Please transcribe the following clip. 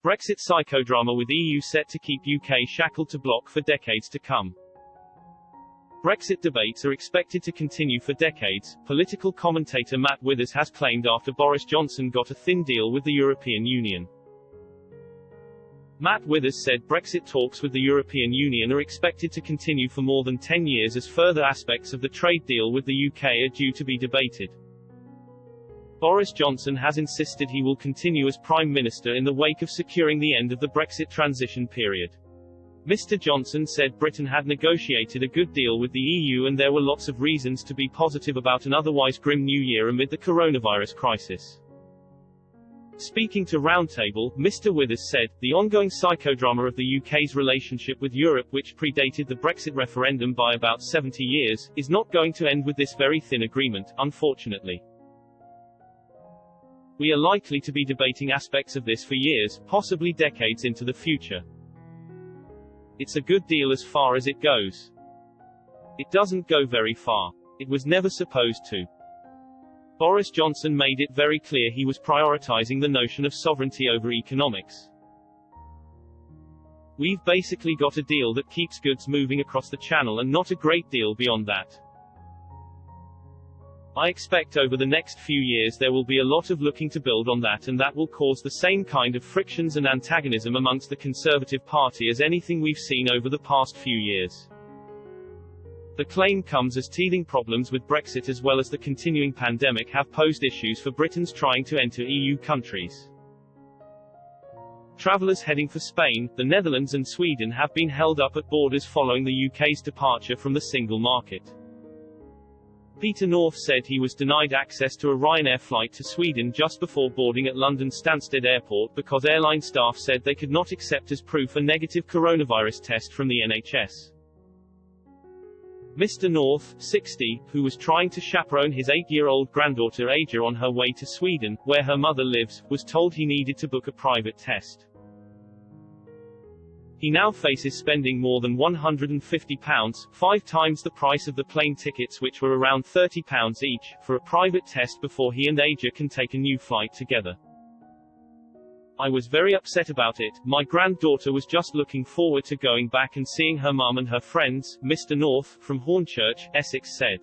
Brexit psychodrama with EU set to keep UK shackled to bloc for decades to come. Brexit debates are expected to continue for decades, political commentator Matt Withers has claimed after Boris Johnson got a thin deal with the European Union. Matt Withers said Brexit talks with the European Union are expected to continue for more than 10 years as further aspects of the trade deal with the UK are due to be debated. Boris Johnson has insisted he will continue as Prime Minister in the wake of securing the end of the Brexit transition period. Mr. Johnson said Britain had negotiated a good deal with the EU and there were lots of reasons to be positive about an otherwise grim new year amid the coronavirus crisis. Speaking to Roundtable, Mr. Withers said, the ongoing psychodrama of the UK's relationship with Europe, which predated the Brexit referendum by about 70 years, is not going to end with this very thin agreement, unfortunately. We are likely to be debating aspects of this for years, possibly decades into the future. It's a good deal as far as it goes. It doesn't go very far. It was never supposed to. Boris Johnson made it very clear he was prioritizing the notion of sovereignty over economics. We've basically got a deal that keeps goods moving across the channel and not a great deal beyond that. I expect over the next few years there will be a lot of looking to build on that, and that will cause the same kind of frictions and antagonism amongst the Conservative Party as anything we've seen over the past few years. The claim comes as teething problems with Brexit as well as the continuing pandemic have posed issues for Britons trying to enter EU countries. Travellers heading for Spain, the Netherlands and Sweden have been held up at borders following the UK's departure from the single market. Peter North said he was denied access to a Ryanair flight to Sweden just before boarding at London Stansted Airport because airline staff said they could not accept as proof a negative coronavirus test from the NHS. Mr. North, 60, who was trying to chaperone his 8-year-old granddaughter Aja on her way to Sweden, where her mother lives, was told he needed to book a private test. He now faces spending more than £150, 5 times the price of the plane tickets, which were around £30 each, for a private test before he and Aja can take a new flight together. I was very upset about it. My granddaughter was just looking forward to going back and seeing her mum and her friends, Mr. North, from Hornchurch, Essex said.